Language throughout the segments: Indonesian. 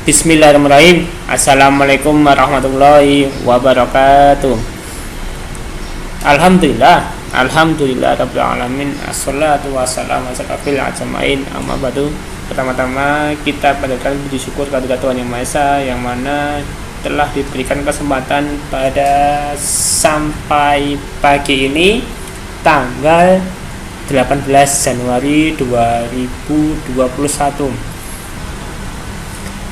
Bismillahirrahmanirrahim. Assalamualaikum warahmatullahi wabarakatuh. Alhamdulillah rabbil alamin. Assalatu wassalamu ala asyrofil ajmain. Amma ba'du. Pertama-tama kita panjatkan puji syukur kepada Tuhan Yang Maha Esa, yang mana telah diberikan kesempatan pada sampai pagi ini tanggal 18 Januari 2021.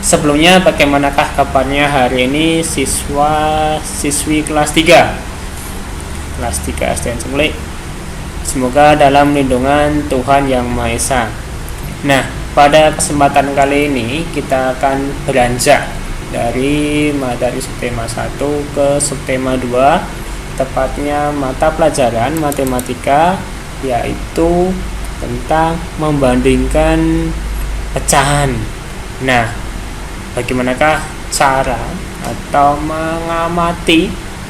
Sebelumnya, bagaimanakah kabarnya hari ini siswi kelas 3 SDN Cenglik? Semoga dalam lindungan Tuhan Yang Maha Esa. Nah, pada kesempatan kali ini kita akan beranjak dari materi subtema 1 ke subtema 2, tepatnya mata pelajaran matematika, yaitu tentang membandingkan pecahan. Nah, bagaimanakah cara atau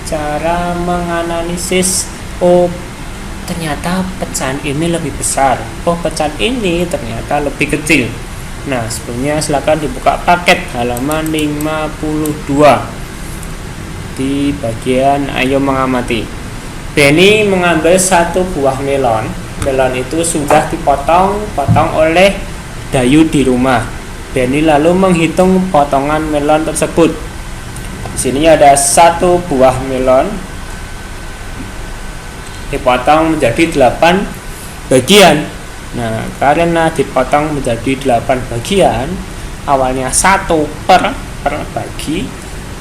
cara menganalisis, ternyata pecahan ini lebih besar, pecahan ini ternyata lebih kecil. Nah, sebelumnya silakan dibuka paket halaman 52 di bagian ayo mengamati. Benny mengambil satu buah melon. Melon itu sudah dipotong oleh Dayu di rumah. Benny lalu menghitung potongan melon tersebut. Di sini ada satu buah melon dipotong menjadi 8 bagian. Nah, karena dipotong menjadi 8 bagian, awalnya 1 per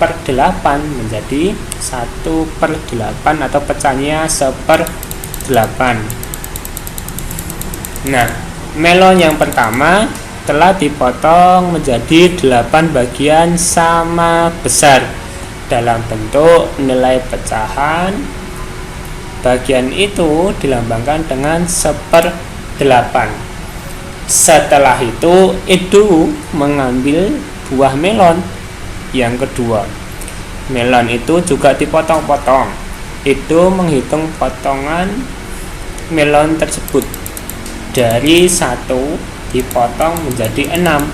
8 menjadi 1/8 atau pecahnya 1/8. Nah, melon yang pertama telah dipotong menjadi 8 bagian sama besar dalam bentuk nilai pecahan. Bagian itu dilambangkan dengan 1/8. Setelah itu, Edu mengambil buah melon yang kedua. Melon itu juga dipotong-potong. Edu menghitung potongan melon tersebut. Dari 1 dipotong menjadi 6.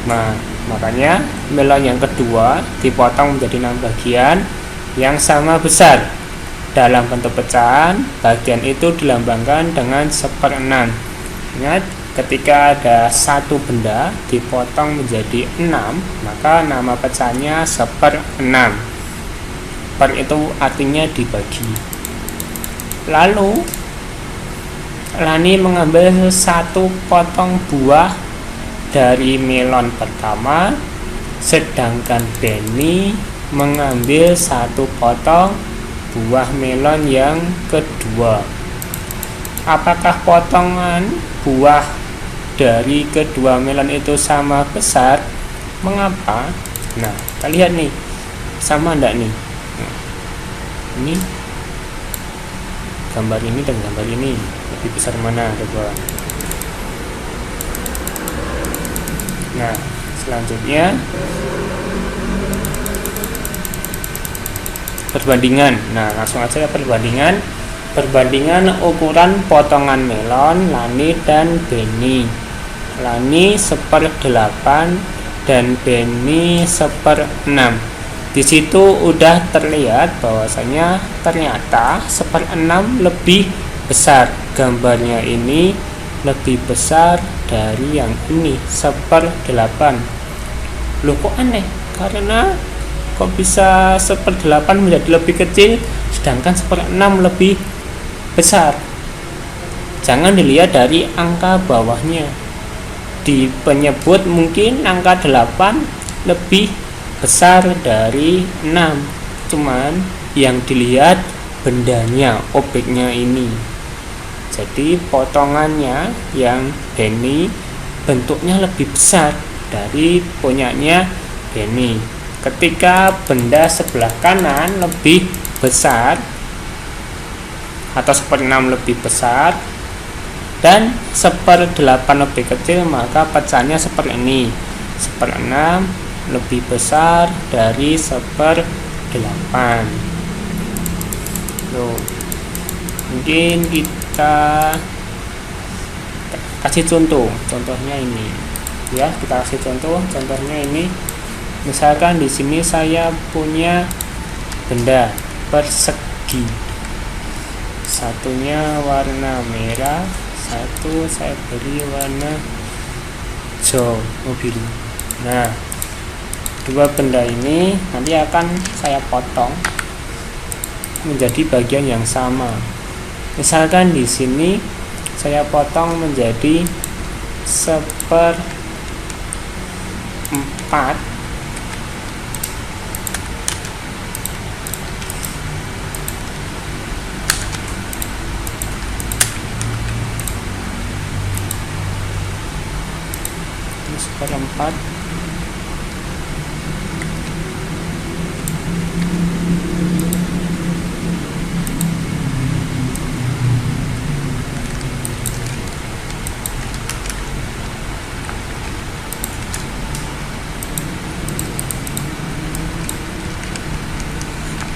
Nah, makanya melon yang kedua dipotong menjadi 6 bagian yang sama besar. Dalam bentuk pecahan, bagian itu dilambangkan dengan 1/6. Ingat, ketika ada satu benda dipotong menjadi 6, maka nama pecahannya 1/6. Per itu artinya dibagi. Lalu Lani mengambil satu potong buah dari melon pertama, sedangkan Benny mengambil satu potong buah melon yang kedua. Apakah potongan buah dari kedua melon itu sama besar? Mengapa? Nah, kita lihat nih, sama enggak nih? Nah, ini gambar ini dan gambar ini lebih besar mana, coba? Nah, selanjutnya perbandingan. Nah, langsung aja perbandingan ukuran potongan melon Lani dan Benny. Lani 1/8 dan Benny 1/6. Di situ udah terlihat bahwasanya ternyata 1/6 lebih besar. Gambarnya ini lebih besar dari yang ini, 1/8. Loh, kok aneh? Karena kok bisa 1/8 menjadi lebih kecil, sedangkan 1/6 lebih besar? Jangan dilihat dari angka bawahnya. Di penyebut mungkin angka 8 lebih besar dari 6, cuman yang dilihat bendanya, objeknya ini. Jadi potongannya yang Benny bentuknya lebih besar dari punyanya Benny. Ketika benda sebelah kanan lebih besar atau 1/6 lebih besar dan 1/8 lebih kecil, maka pecahannya seperti ini. 1/6 lebih besar dari 1/8. Loh, mungkin kita kasih contohnya ini ya, kita kasih contohnya ini. Misalkan di sini saya punya benda persegi, satunya warna merah, satu saya beli warna hijau biru. Nah, dua benda ini nanti akan saya potong menjadi bagian yang sama. Misalkan di sini saya potong menjadi 1/4, seperempat,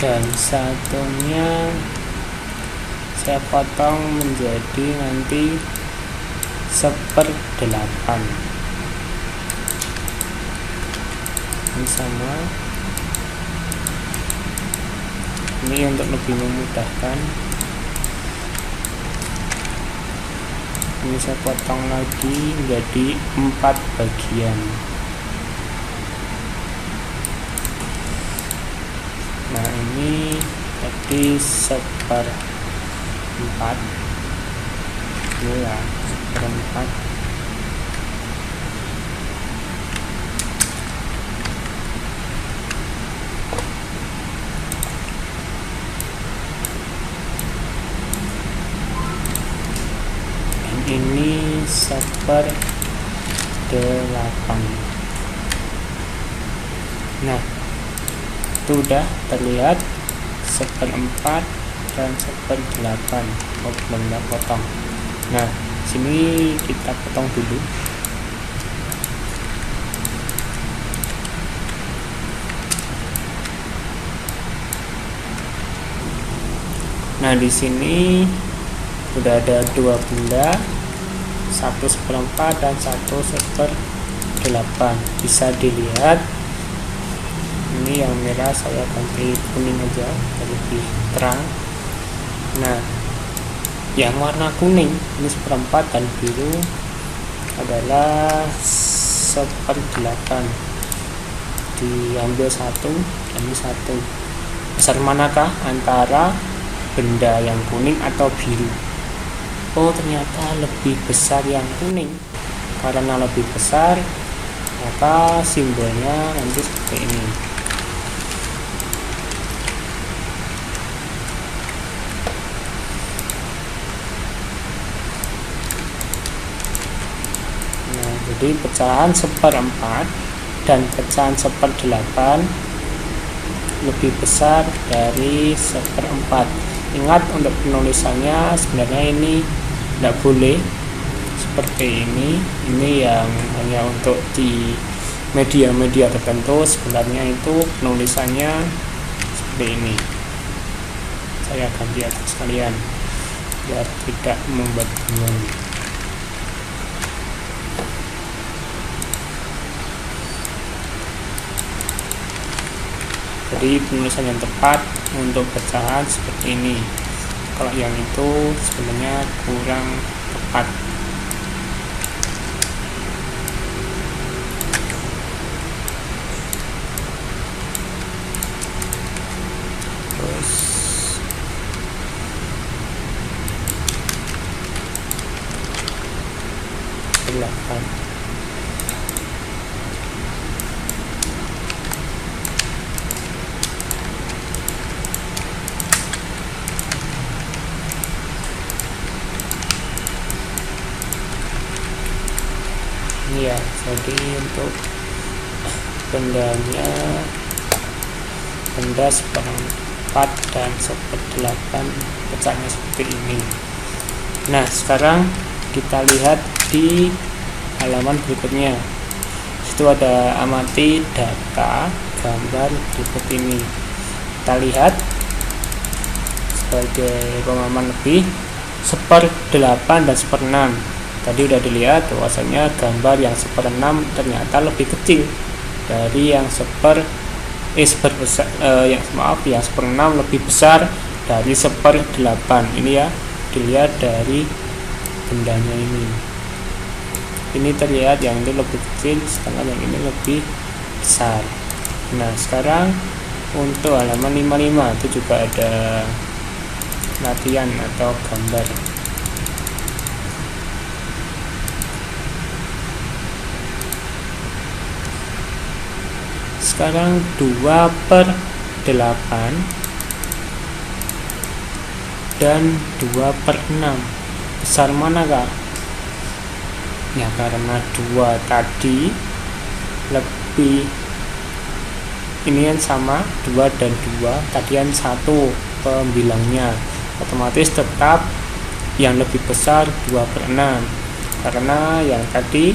dan satunya saya potong menjadi nanti 1/8. Ini sama, ini untuk lebih memudahkan. Ini saya potong lagi menjadi 4 bagian. Nah, ini jadi 1/4, ini ya 1/4. Ini 1/8. Nah, itu udah terlihat 1/4 dan 1/8. belum potong. Nah, sini kita potong dulu. Nah, di sini udah ada dua benda, 1/4 dan 1/8. Bisa dilihat, ini yang merah saya ganti kuning aja lebih terang. Nah, yang warna kuning ini 1/4 dan biru adalah 1/8. Diambil satu dan ini satu. Besar manakah antara benda yang kuning atau biru? Oh, ternyata lebih besar yang kuning. Karena lebih besar, maka simbolnya nanti seperti ini. Nah, jadi pecahan 1/4 dan pecahan 1/8 lebih besar dari 1/4. Ingat, untuk penulisannya sebenarnya ini tidak boleh seperti ini yang hanya untuk di media-media tertentu. Sebenarnya itu penulisannya seperti ini. Saya ganti aja sekalian biar tidak membuat bingung. Jadi penulisan yang tepat untuk pecahan seperti ini. Kalau yang itu sebenarnya kurang tepat. Terus belakang. Ya, jadi untuk bendanya, benda 1/4 dan 1/8 pecahnya seperti ini. Nah, sekarang kita lihat di halaman berikutnya. Situ ada amati data gambar berikut ini. Kita lihat sebagai pemahaman lebih, 1/8 dan 1/6. Tadi udah dilihat bahwasanya gambar yang 1/6 ternyata lebih kecil dari yang yang seperenam lebih besar dari 1/8. Ini ya, dilihat dari bendanya ini terlihat yang ini lebih kecil sedangkan yang ini lebih besar. Nah, sekarang untuk halaman 55 itu juga ada latihan atau gambar. Sekarang 2/8 dan 2/6 besar manakah? Ya, karena 2 tadi lebih, ini kan sama 2 dan 2 tadian 1 pembilangnya, otomatis tetap yang lebih besar 2/6 karena yang tadi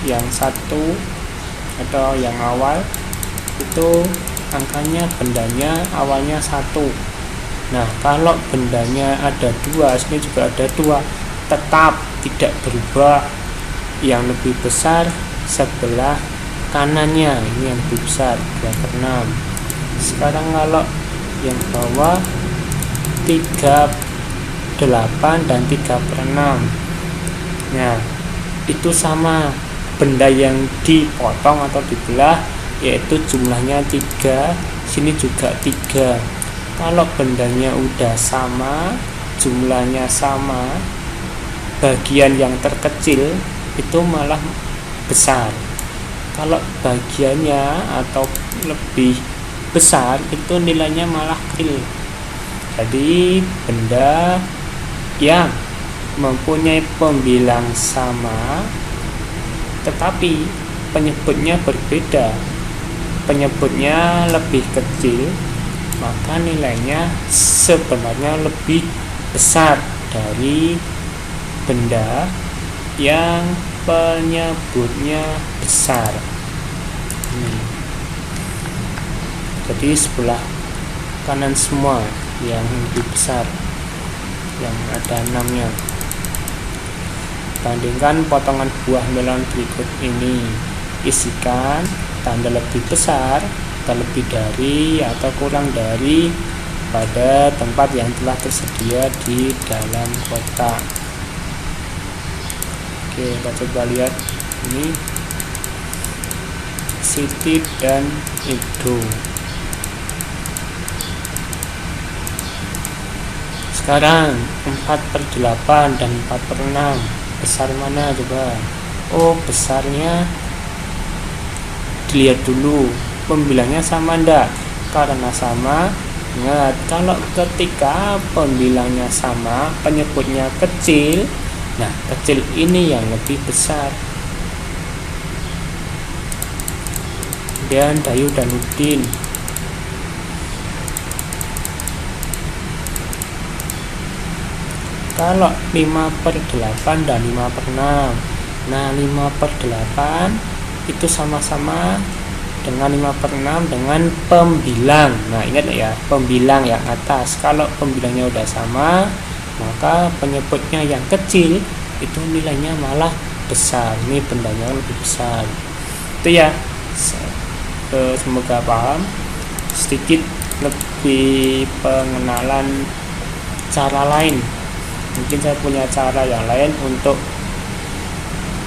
yang 1 atau yang awal itu angkanya bendanya awalnya 1. Nah, kalau bendanya ada 2, sini juga ada 2, tetap tidak berubah. Yang lebih besar sebelah kanannya, ini yang lebih besar 2/6. Sekarang kalau yang bawah 3/8 dan 3/6, nah itu sama, benda yang dipotong atau dibelah yaitu jumlahnya 3, sini juga 3. Kalau bendanya udah sama, jumlahnya sama, bagian yang terkecil itu malah besar. Kalau bagiannya atau lebih besar itu nilainya malah kecil. Jadi benda yang mempunyai pembilang sama tetapi penyebutnya berbeda, penyebutnya lebih kecil, maka nilainya sebenarnya lebih besar dari benda yang penyebutnya besar. Jadi sebelah kanan semua yang lebih besar, yang ada 6-nya. Bandingkan potongan buah melon berikut ini, isikan tanda lebih besar atau lebih dari atau kurang dari pada tempat yang telah tersedia di dalam kotak. Oke, kita coba lihat ini Siti dan Ibnu. Sekarang 4/8 dan 4/6 besar mana coba? Oh, besarnya dilihat dulu pembilangnya sama enggak. Karena sama, ingat kalau ketika pembilangnya sama penyebutnya kecil, nah kecil ini yang lebih besar. Dan Dayu dan Udin, kalau 5/8 dan 5/6, nah 5/8 itu sama-sama dengan 5/6 dengan pembilang. Nah, ingat ya, pembilang yang atas. Kalau pembilangnya udah sama, maka penyebutnya yang kecil itu nilainya malah besar. Ini bendanya lebih besar. Itu ya. Semoga paham. Sedikit lebih pengenalan cara lain. Mungkin saya punya cara yang lain untuk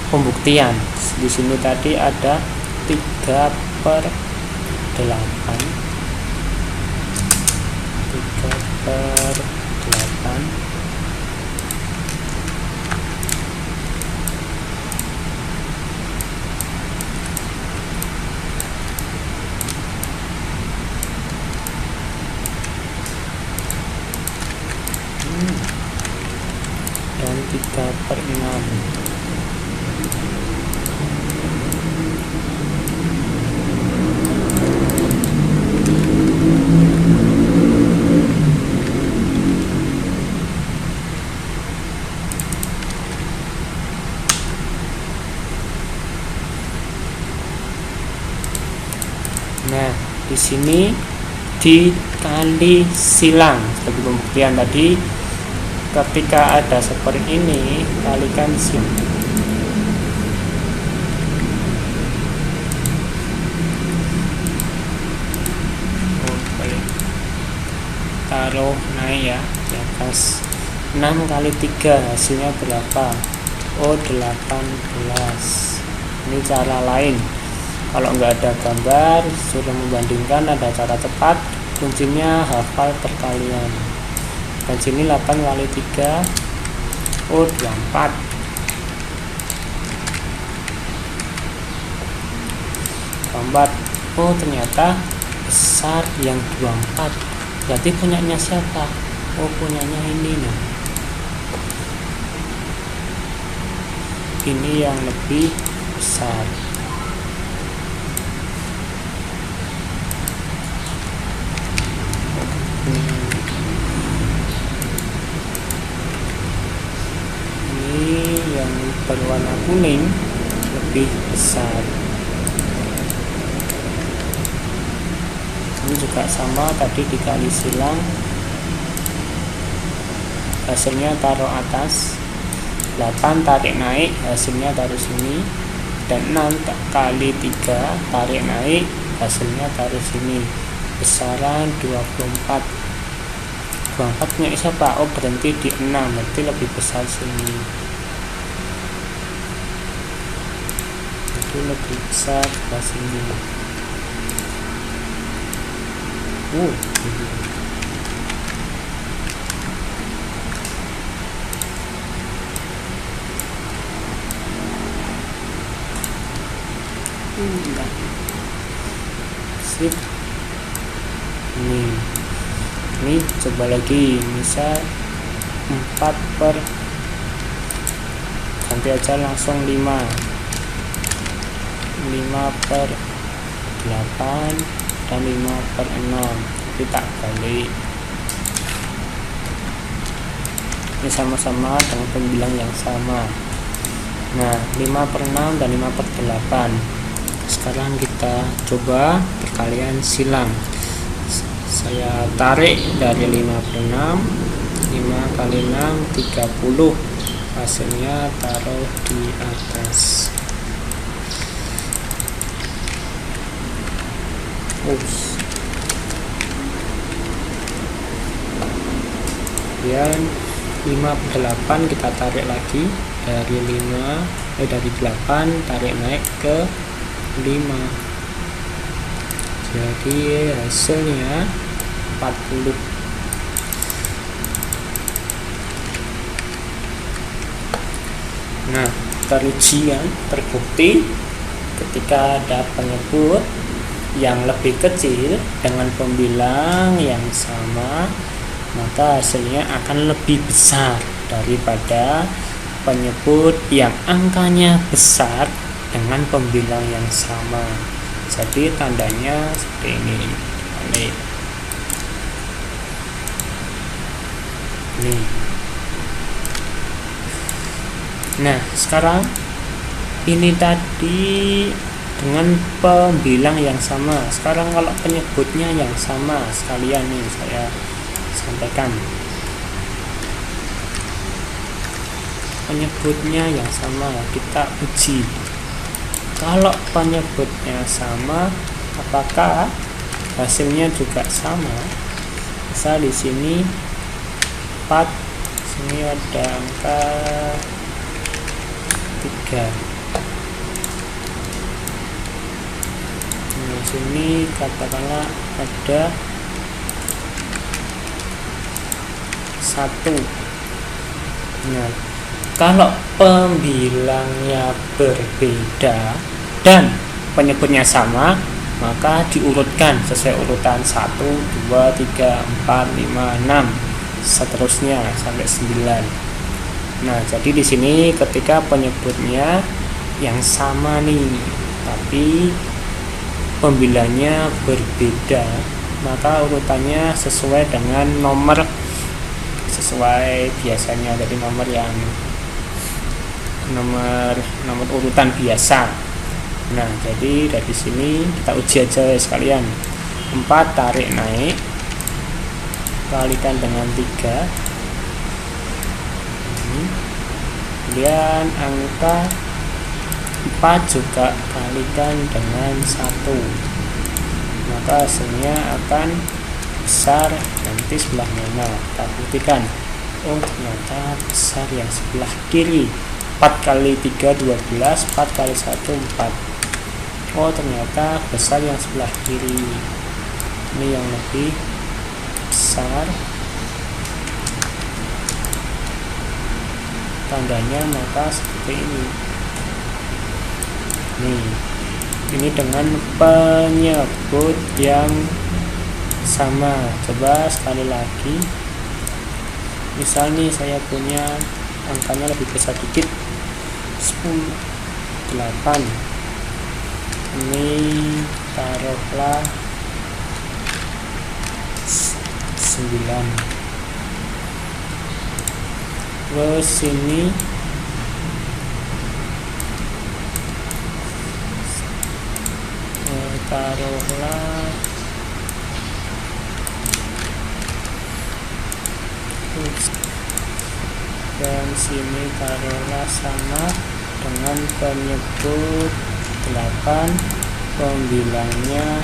pembuktian. Di sini tadi ada 3/8, 3/8, dan 3/6. Nah, di sini dikali silang sebagai pembuktian tadi. Ketika ada seperti ini, kalikan silang. taruh naik ya di atas. 6 kali 3 hasilnya berapa? Oh, 18. Ini cara lain. Kalau nggak ada gambar, sudah membandingkan, ada cara cepat. Kuncinya hafal perkalian. Dan sini 8 kali 3, oh 24. Oh, ternyata besar yang 24. Berarti punyanya siapa? Oh, punyanya ini nih. Ini yang lebih besar. Ini yang berwarna kuning lebih besar. Ini juga sama, tadi dikali silang, hasilnya taruh atas. 8 tarik naik, hasilnya taruh sini. Dan 6 kali 3 tarik naik, hasilnya taruh sini. Besaran 24. 24 punya siapa? Oh, berhenti di 6, berarti lebih besar sini. Itu lebih besar ke sini. Sip. Ini coba lagi, misal 4 per, ganti aja langsung 5 per 8 dan 5 per 6. Tapi tak balik. Ini sama-sama dengan pembilang yang sama. Nah, 5 per 6 dan 5 per 8. Sekarang kita coba perkalian silang. Saya tarik dari 5 per 6, 5 kali 6 30. Hasilnya taruh di atas. Kemudian 5 per 8 kita tarik lagi dari 8 tarik naik ke 5. Jadi hasilnya 40. Nah, terbukti ketika ada penyebut yang lebih kecil dengan pembilang yang sama, maka hasilnya akan lebih besar daripada penyebut yang angkanya besar dengan pembilang yang sama. Jadi tandanya seperti ini. Nah, sekarang ini tadi dengan pembilang yang sama. Sekarang kalau penyebutnya yang sama, sekalian nih saya sampaikan. Penyebutnya yang sama, kita uji. Kalau penyebutnya sama, apakah hasilnya juga sama? Misal di sini 4, sini ada angka 3. Nah, sini katakanlah ada 1. Nah, kalau pembilangnya berbeda dan penyebutnya sama, maka diurutkan sesuai urutan 1, 2, 3, 4, 5, 6, seterusnya sampai 9. Nah, jadi di sini ketika penyebutnya yang sama nih, tapi pembilangnya berbeda, maka urutannya sesuai dengan nomor sesuai biasanya, jadi nomor urutan biasa. Nah, jadi dari sini kita uji aja sekalian. 4 tarik naik kalikan dengan 3. Kemudian angka 4 juga kalikan dengan 1, maka hasilnya akan besar dan berarti sebelah mana? Kita buktikan. Oh ternyata besar yang sebelah kiri. 4 kali 3 12, 4 kali 1 4. Oh ternyata besar yang sebelah kiri. Ini yang lebih besar. Tandanya maka seperti ini. Nih, ini dengan penyebut yang sama. Coba sekali lagi. Misal nih saya punya angkanya lebih besar dikit, 10 8. Ini taruhlah 9. Terus sini taruhlah dan sini taruhlah sama dengan penyebut 8, pembilangnya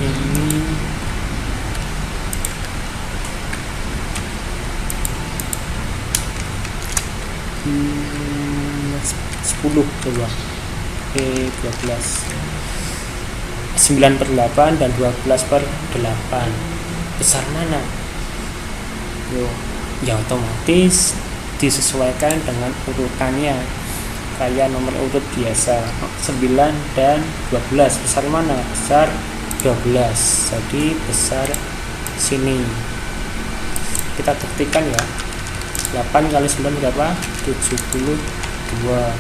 ini 10 coba. 12 9/8 dan 12/8 besar mana? Ya otomatis disesuaikan dengan urutannya kayak nomor urut biasa. 9 dan 12 besar mana? Besar 12, jadi besar sini. Kita buktikan ya. 8 kali 9 berapa? 72.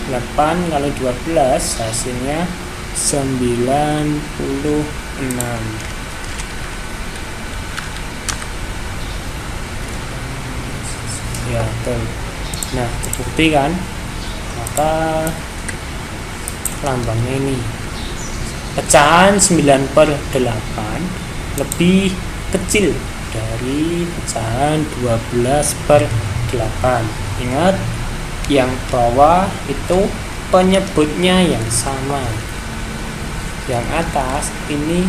8 kali 12 hasilnya 96. Ya betul. Nah terbukti kan, maka lambangnya ini pecahan 9/8 lebih kecil dari pecahan 12/8. Ingat, yang bawah itu penyebutnya yang sama, yang atas ini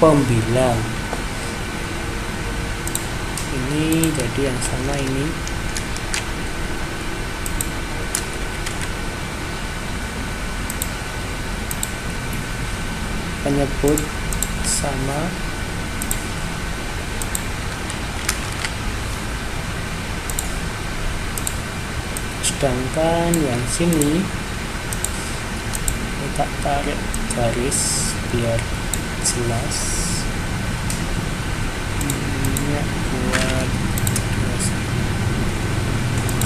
pembilang. Ini jadi yang sama ini. Penyebut sama, sedangkan yang sini kita tarik garis biar jelas. Ini buat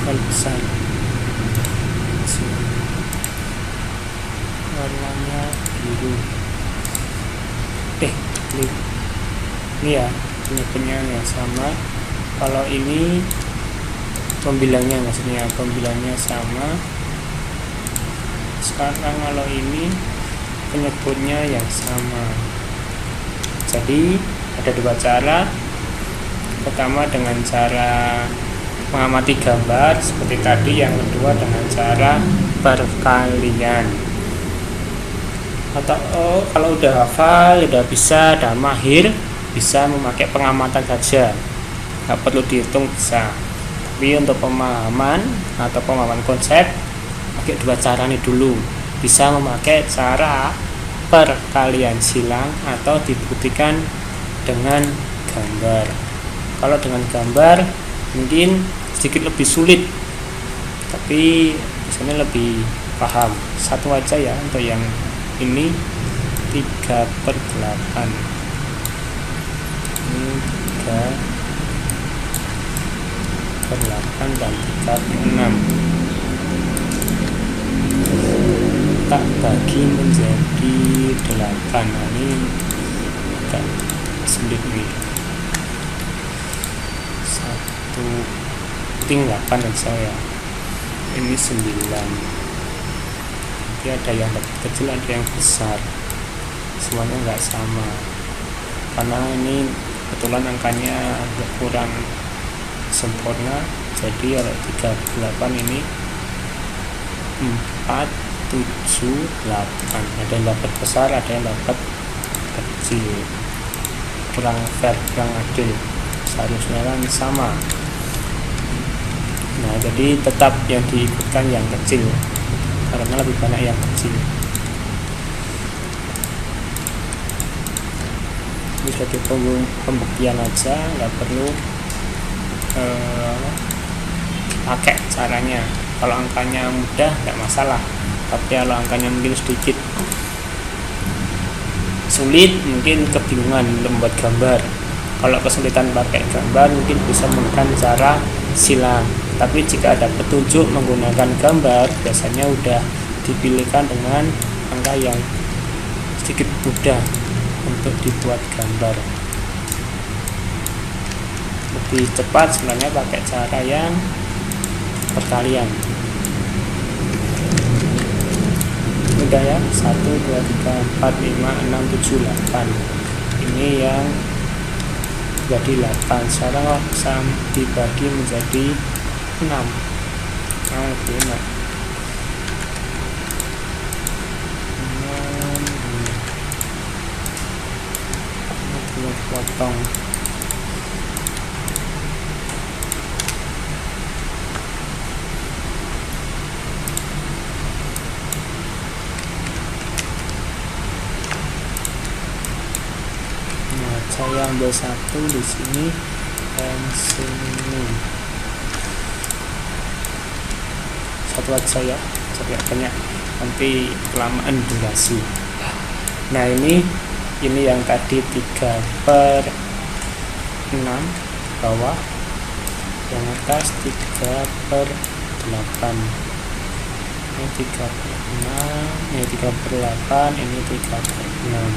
besar. Warnanya biru. Ini ya penyebutnya yang sama. Kalau ini pembilangnya, maksudnya pembilangnya sama. Sekarang kalau ini penyebutnya yang sama. Jadi ada dua cara. Pertama dengan cara mengamati gambar seperti tadi, yang kedua dengan cara perkalian. Atau kalau udah hafal, udah bisa, udah mahir, bisa memakai pengamatan saja, nggak perlu dihitung bisa. Tapi untuk pemahaman atau pemahaman konsep, pakai dua cara ini dulu. Bisa memakai cara perkalian silang atau dibuktikan dengan gambar. Kalau dengan gambar mungkin sedikit lebih sulit, tapi biasanya lebih paham. Satu aja ya untuk yang ini 3/8. Ini 3/8 dan 3/6. Tak bagi menjadi 8. Nah, ini agak sulit nih. 1/8 aja ya. Ini 9. Nanti ada yang lebih kecil, ada yang besar. Semuanya nggak sama. Karena ini kebetulan angkanya kurang sempurna. Jadi kalau 3/8 ini 4/7/8. Ada yang dapat besar, ada yang dapat kecil, kurang fair, kurang adil, seharusnya kan sama. Nah, jadi tetap yang diikutkan yang kecil karena lebih banyak yang kecil. Ini sebagai pembuktian aja, nggak perlu pakai caranya. Kalau angkanya mudah nggak masalah, tapi kalau angkanya mungkin sedikit sulit, mungkin kebingungan untuk membuat gambar. Kalau kesulitan pakai gambar, mungkin bisa menggunakan cara silang. Tapi jika ada petunjuk menggunakan gambar, biasanya udah dipilihkan dengan angka yang sedikit mudah untuk dibuat gambar. Lebih cepat sebenarnya pakai cara yang perkalian. Mudah ya, 1, 2, 3, 4, 5, 6, 7, 8. Ini yang jadi 8. Sekarang dibagi menjadi 6. Nah, lebih enak. 6 potong. Saya ambil 1 di sini dan sini. 1 aja ya, jangan banyak, nanti kelamaan durasi. Nah, ini yang tadi 3/6 bawah, yang atas 3/8. Ini 3/6, ini 3/8, ini 3/6.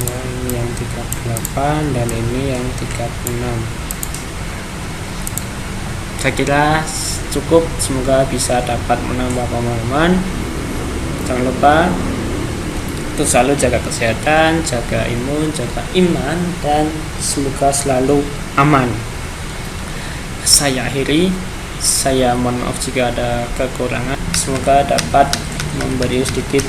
Nah, ini yang 38 dan ini yang 36. Saya kira cukup, semoga bisa dapat menambah pemahaman. Jangan lupa untuk selalu jaga kesehatan, jaga imun, jaga iman, dan semoga selalu aman. Saya akhiri, saya mohon maaf jika ada kekurangan. Semoga dapat memberi sedikit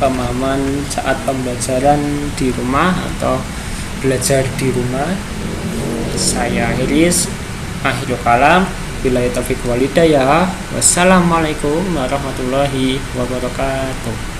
pemahaman saat pembelajaran di rumah atau belajar di rumah. Saya akhiri, akhirul kalam, billahi taufiq wal hidayah. Wassalamualaikum warahmatullahi wabarakatuh.